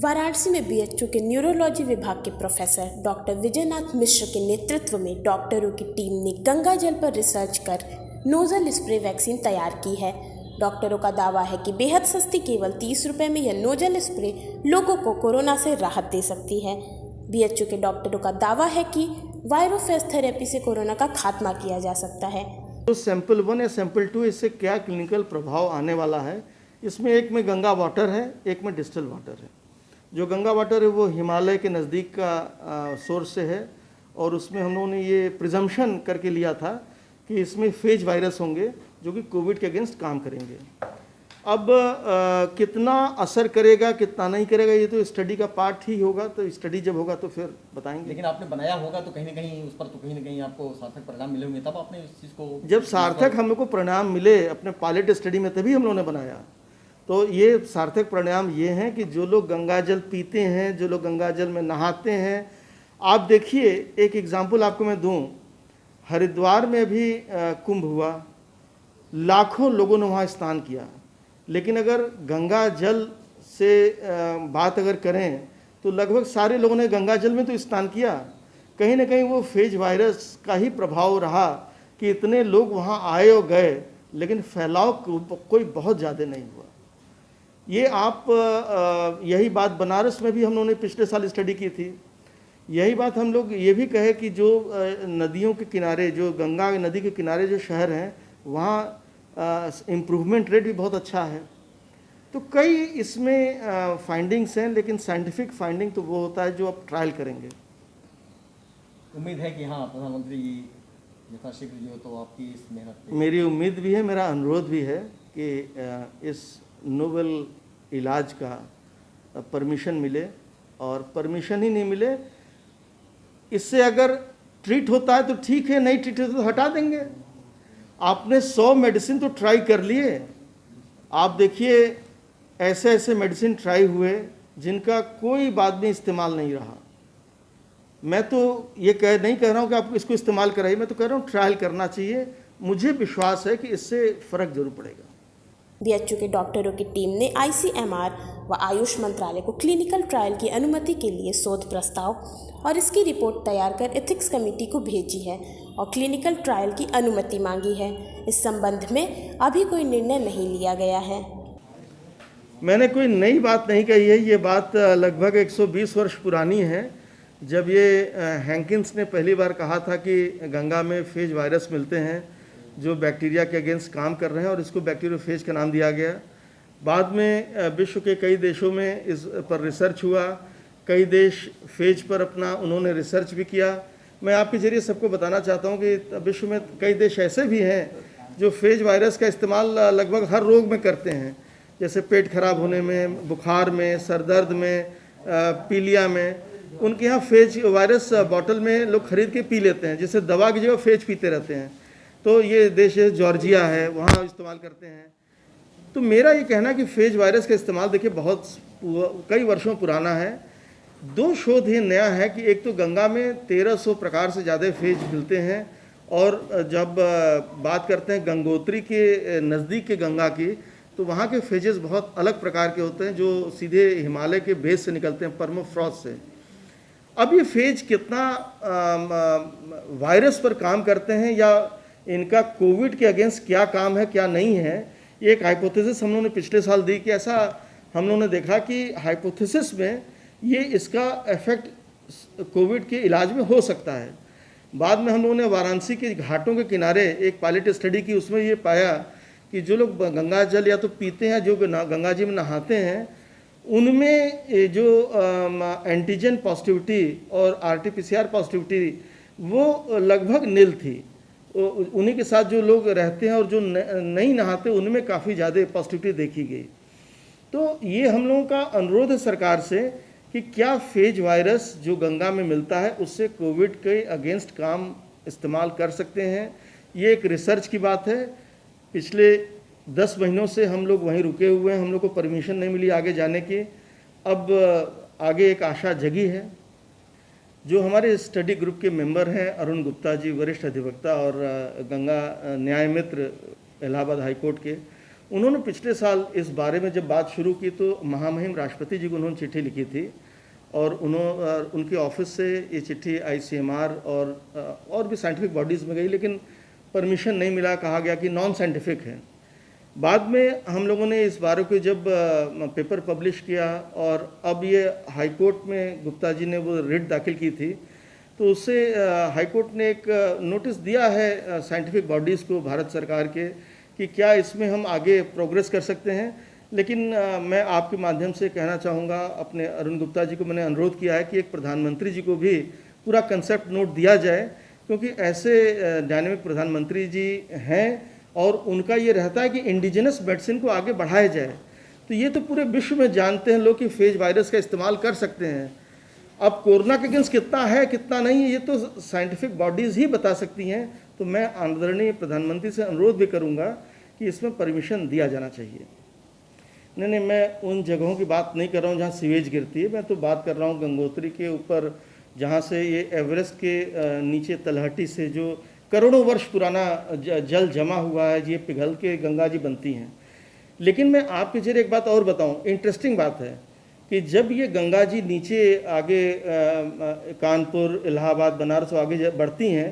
वाराणसी में बीएचयू के न्यूरोलॉजी विभाग के प्रोफेसर डॉक्टर विजयनाथ मिश्र के नेतृत्व में डॉक्टरों की टीम ने गंगा जल पर रिसर्च कर नोजल स्प्रे वैक्सीन तैयार की है। डॉक्टरों का दावा है कि बेहद सस्ती केवल 30 रुपये में यह नोजल स्प्रे लोगों को कोरोना से राहत दे सकती है। बीएचयू के डॉक्टरों का दावा है कि वायरोफेज थेरेपी से कोरोना का खात्मा किया जा सकता है। तो सैंपल 1 या सैंपल 2 इससे क्या क्लिनिकल प्रभाव आने वाला है, इसमें एक में गंगा वाटर है, एक में डिस्टिल वाटर है। जो गंगा वाटर है वो हिमालय के नज़दीक का सोर्स से है और उसमें हम लोगों ने ये प्रिजम्पशन करके लिया था कि इसमें फेज वायरस होंगे जो कि कोविड के अगेंस्ट काम करेंगे। अब कितना असर करेगा कितना नहीं करेगा ये तो स्टडी का पार्ट ही होगा, तो स्टडी जब होगा तो फिर बताएंगे। लेकिन आपने बनाया होगा तो कहीं ना कहीं उस पर तो कहीं ना कहीं आपको सार्थक परिणाम मिले होंगे, तब आपने इस चीज़ को जब सार्थक हम लोग को परिणाम मिले अपने पायलट स्टडी में तभी हम लोगों ने बनाया। तो ये सार्थक परिणाम ये हैं कि जो लोग गंगा जल पीते हैं, जो लोग गंगा जल में नहाते हैं, आप देखिए एक एग्जाम्पल आपको मैं दूं, हरिद्वार में भी कुंभ हुआ, लाखों लोगों ने वहाँ स्नान किया, लेकिन अगर गंगा जल से बात अगर करें तो लगभग सारे लोगों ने गंगा जल में तो स्नान किया। कहीं ना कहीं वो फेज वायरस का ही प्रभाव रहा कि इतने लोग वहाँ आए और गए, लेकिन फैलाव कोई बहुत ज़्यादा नहीं हुआ। ये आप यही बात बनारस में भी हम लोगों ने पिछले साल स्टडी की थी। यही बात हम लोग ये भी कहे कि जो नदियों के किनारे, जो गंगा नदी के किनारे जो शहर हैं वहाँ इम्प्रूवमेंट रेट भी बहुत अच्छा है। तो कई इसमें फाइंडिंग्स हैं, लेकिन साइंटिफिक फाइंडिंग तो वो होता है जो आप ट्रायल करेंगे। उम्मीद है कि हाँ प्रधानमंत्री यथाशीघ्र जो तो आपकी इस मेहनत मेरी उम्मीद भी है, मेरा अनुरोध भी है कि इस नोवेल इलाज का परमिशन मिले, और परमिशन ही नहीं मिले, इससे अगर ट्रीट होता है तो ठीक है, नहीं ट्रीट होता तो हटा देंगे। आपने 100 मेडिसिन तो ट्राई कर लिए, आप देखिए ऐसे ऐसे मेडिसिन ट्राई हुए जिनका कोई बाद में इस्तेमाल नहीं रहा। मैं तो ये नहीं कह रहा हूँ कि आप इसको इस्तेमाल कराइए, मैं तो कह रहा हूँ ट्रायल करना चाहिए। मुझे विश्वास है कि इससे फ़र्क जरूर पड़ेगा। बीएचयू के डॉक्टरों की टीम ने आईसीएमआर व आयुष मंत्रालय को क्लिनिकल ट्रायल की अनुमति के लिए शोध प्रस्ताव और इसकी रिपोर्ट तैयार कर एथिक्स कमेटी को भेजी है और क्लिनिकल ट्रायल की अनुमति मांगी है। इस संबंध में अभी कोई निर्णय नहीं लिया गया है। मैंने कोई नई बात नहीं कही है, ये बात लगभग 120 वर्ष पुरानी है। जब ये हैंकिंस ने पहली बार कहा था कि गंगा में फेज वायरस मिलते हैं जो बैक्टीरिया के अगेंस्ट काम कर रहे हैं, और इसको बैक्टीरियोफेज का नाम दिया गया। बाद में विश्व के कई देशों में इस पर रिसर्च हुआ, कई देश फेज पर अपना उन्होंने रिसर्च भी किया। मैं आपके जरिए सबको बताना चाहता हूं कि विश्व में कई देश ऐसे भी हैं जो फेज वायरस का इस्तेमाल लगभग हर रोग में करते हैं, जैसे पेट खराब होने में, बुखार में, सर दर्द में, पीलिया में। उनके यहाँ फेज वायरस बॉटल में लोग खरीद के पी लेते हैं, जैसे दवा की जगह फेज पीते रहते हैं। तो ये देश है जॉर्जिया है, वहाँ इस्तेमाल करते हैं। तो मेरा ये कहना कि फेज वायरस का इस्तेमाल देखिए बहुत कई वर्षों पुराना है। 2 शोध ये नया है कि एक तो गंगा में 1300 प्रकार से ज़्यादा फेज मिलते हैं, और जब बात करते हैं गंगोत्री के नज़दीक के गंगा की, तो वहाँ के फेजेस बहुत अलग प्रकार के होते हैं जो सीधे हिमालय के बेस से निकलते हैं, परमोफ्रॉस्ट से। अब ये फेज कितना वायरस पर काम करते हैं या इनका कोविड के अगेंस्ट क्या काम है क्या नहीं है, ये एक हाइपोथेसिस हम लोगों ने पिछले साल दी कि ऐसा हम लोगों ने देखा कि हाइपोथेसिस में ये इसका इफेक्ट कोविड के इलाज में हो सकता है। बाद में हम लोगों ने वाराणसी के घाटों के किनारे एक पायलट स्टडी की, उसमें ये पाया कि जो लोग गंगा जल या तो पीते हैं, जो गंगा जी में नहाते हैं, उनमें जो एंटीजन पॉजिटिविटी और आरटीपीसीआर पॉजिटिविटी वो लगभग नील थी। उन्हीं के साथ जो लोग रहते हैं और जो नहीं नहाते उनमें काफ़ी ज़्यादा पॉजिटिविटी देखी गई। तो ये हम लोगों का अनुरोध है सरकार से कि क्या फेज वायरस जो गंगा में मिलता है उससे कोविड के अगेंस्ट काम इस्तेमाल कर सकते हैं। ये एक रिसर्च की बात है। पिछले 10 महीनों से हम लोग वहीं रुके हुए हैं, हम लोग को परमिशन नहीं मिली आगे जाने की। अब आगे एक आशा जगी है। जो हमारे स्टडी ग्रुप के मेंबर हैं अरुण गुप्ता जी, वरिष्ठ अधिवक्ता और गंगा न्याय मित्र इलाहाबाद हाई कोर्ट के, उन्होंने पिछले साल इस बारे में जब बात शुरू की तो महामहिम राष्ट्रपति जी को उन्होंने चिट्ठी लिखी थी और उनके ऑफिस से ये चिट्ठी ICMR और भी साइंटिफिक बॉडीज़ में गई, लेकिन परमिशन नहीं मिला, कहा गया कि नॉन साइंटिफिक है। बाद में हम लोगों ने इस बारे को जब पेपर पब्लिश किया और अब ये हाई कोर्ट में गुप्ता जी ने वो रिट दाखिल की थी, तो उससे हाई कोर्ट ने एक नोटिस दिया है साइंटिफिक बॉडीज़ को भारत सरकार के कि क्या इसमें हम आगे प्रोग्रेस कर सकते हैं। लेकिन मैं आपके माध्यम से कहना चाहूँगा, अपने अरुण गुप्ता जी को मैंने अनुरोध किया है कि एक प्रधानमंत्री जी को भी पूरा कंसेप्ट नोट दिया जाए, क्योंकि ऐसे डायनेमिक प्रधानमंत्री जी हैं और उनका ये रहता है कि इंडिजिनस मेडिसिन को आगे बढ़ाया जाए। तो ये तो पूरे विश्व में जानते हैं लोग कि फेज वायरस का इस्तेमाल कर सकते हैं। अब कोरोना के अगेंस्ट कितना है कितना नहीं है ये तो साइंटिफिक बॉडीज़ ही बता सकती हैं। तो मैं आदरणीय प्रधानमंत्री से अनुरोध भी करूंगा कि इसमें परमिशन दिया जाना चाहिए। नहीं, मैं उन जगहों की बात नहीं कर रहा हूँ जहाँ सीवेज गिरती है, मैं तो बात कर रहा हूँ गंगोत्री के ऊपर, जहाँ से ये एवरेस्ट के नीचे तलहटी से जो करोड़ों वर्ष पुराना जल जमा हुआ है, ये पिघल के गंगा जी बनती हैं। लेकिन मैं आपके जरिए एक बात और बताऊं, इंटरेस्टिंग बात है कि जब ये गंगा जी नीचे आगे कानपुर, इलाहाबाद, बनारस आगे बढ़ती हैं,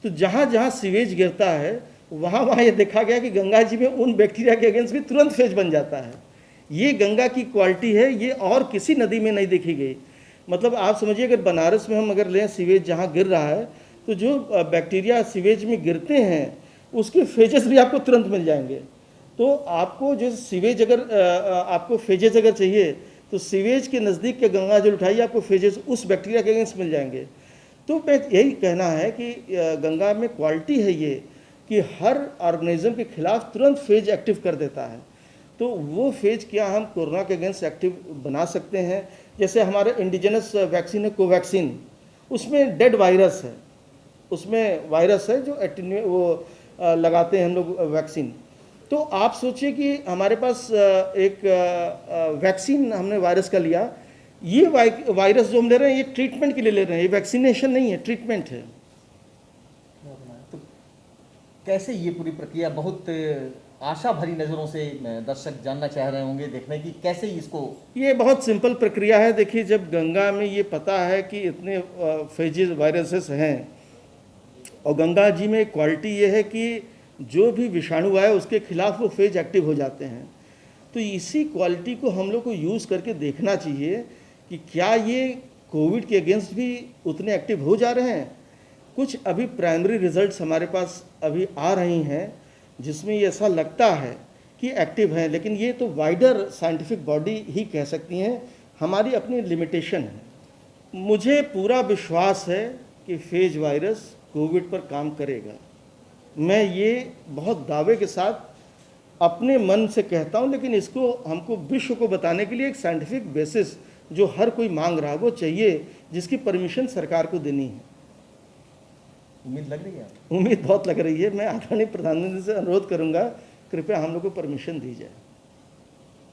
तो जहाँ जहाँ सीवेज गिरता है वहाँ ये देखा गया कि गंगा जी में उन बैक्टीरिया के अगेंस्ट भी तुरंत फेज बन जाता है। ये गंगा की क्वालिटी है, ये और किसी नदी में नहीं देखी गई। मतलब आप समझिए अगर बनारस में हम अगर लें सीवेज जहाँ गिर रहा है, तो जो बैक्टीरिया सीवेज में गिरते हैं उसके फेजेस भी आपको तुरंत मिल जाएंगे। तो आपको जो सीवेज अगर आपको फेजेस अगर चाहिए तो सीवेज के नज़दीक के गंगा जल उठाइए, आपको फेजेस उस बैक्टीरिया के अगेंस्ट मिल जाएंगे। तो मैं यही कहना है कि गंगा में क्वालिटी है ये कि हर ऑर्गेनिज्म के खिलाफ तुरंत फेज एक्टिव कर देता है। तो वो फेज क्या हम कोरोना के अगेंस्ट एक्टिव बना सकते हैं। जैसे हमारे इंडिजिनस वैक्सीन है कोवैक्सीन, उसमें डेड वायरस है, उसमें वायरस है जो वो लगाते हैं हम लोग वैक्सीन। तो आप सोचिए कि हमारे पास एक वैक्सीन हमने वायरस का लिया, ये वायरस जो हम ले रहे हैं ये ट्रीटमेंट के लिए ले रहे हैं, ये वैक्सीनेशन नहीं है, ट्रीटमेंट है। तो कैसे ये पूरी प्रक्रिया, बहुत आशा भरी नज़रों से दर्शक जानना चाह रहे होंगे देखने की, कैसे इसको। ये बहुत सिंपल प्रक्रिया है। देखिए, जब गंगा में ये पता है कि इतने फेजेस वायरसेस हैं और गंगा जी में क्वालिटी ये है कि जो भी विषाणु आए उसके खिलाफ वो फेज एक्टिव हो जाते हैं, तो इसी क्वालिटी को हम लोग को यूज़ करके देखना चाहिए कि क्या ये कोविड के अगेंस्ट भी उतने एक्टिव हो जा रहे हैं। कुछ अभी प्राइमरी रिजल्ट्स हमारे पास अभी आ रही हैं जिसमें ये ऐसा लगता है कि एक्टिव है, लेकिन ये तो वाइडर साइंटिफिक बॉडी ही कह सकती हैं, हमारी अपनी लिमिटेशन है। मुझे पूरा विश्वास है कि फेज वायरस कोविड पर काम करेगा। मैं ये बहुत दावे के साथ अपने मन से कहता हूँ, लेकिन इसको हमको विश्व को बताने के लिए एक साइंटिफिक बेसिस जो हर कोई मांग रहा है वो चाहिए, जिसकी परमिशन सरकार को देनी है। उम्मीद लग रही है? उम्मीद बहुत लग रही है। मैं आदरणीय प्रधानमंत्री से अनुरोध करूंगा कृपया हम लोग को परमिशन दी जाए,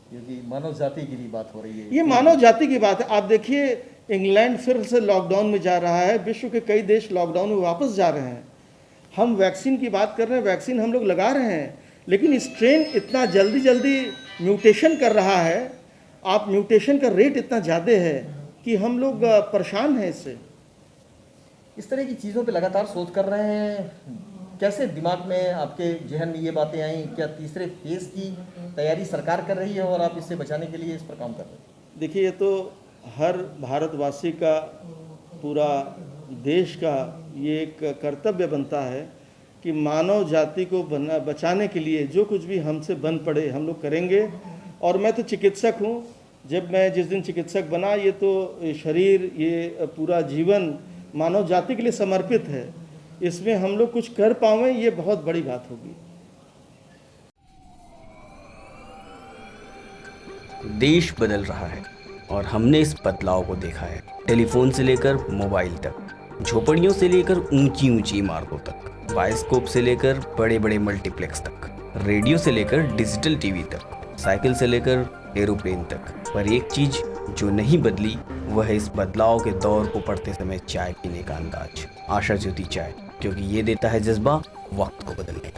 क्योंकि मानव जाति की भी बात हो रही है। ये मानव जाति की बात है। आप देखिए, इंग्लैंड फिर से लॉकडाउन में जा रहा है, विश्व के कई देश लॉकडाउन में वापस जा रहे हैं। हम वैक्सीन की बात कर रहे हैं, वैक्सीन हम लोग लगा रहे हैं, लेकिन स्ट्रेन इतना जल्दी म्यूटेशन कर रहा है, आप म्यूटेशन का रेट इतना ज़्यादा है कि हम लोग परेशान हैं इससे। इस तरह की चीज़ों पे लगातार सोच कर रहे हैं, कैसे दिमाग में आपके जहन में ये बातें आई? क्या तीसरे फेज की तैयारी सरकार कर रही है और आप इससे बचाने के लिए इस पर काम कर रहे हैं? देखिए, ये तो हर भारतवासी का, पूरा देश का ये एक कर्तव्य बनता है कि मानव जाति को बचाने के लिए जो कुछ भी हमसे बन पड़े हम लोग करेंगे। और मैं तो चिकित्सक हूँ, जब मैं जिस दिन चिकित्सक बना, ये तो शरीर, ये पूरा जीवन मानव जाति के लिए समर्पित है। इसमें हम लोग कुछ कर पाएं, ये बहुत बड़ी बात होगी। देश बदल रहा है और हमने इस बदलाव को देखा है। टेलीफोन से लेकर मोबाइल तक, झोपड़ियों से लेकर ऊंची ऊंची इमारतों तक, बायोस्कोप से लेकर बड़े बड़े मल्टीप्लेक्स तक, रेडियो से लेकर डिजिटल टीवी तक, साइकिल से लेकर एरोप्लेन तक। पर एक चीज जो नहीं बदली वह है इस बदलाव के दौर को पढ़ते समय चाय पीने का अंदाज। आशा ज्योति चाय, क्योंकि ये देता है जज्बा वक्त को बदलने।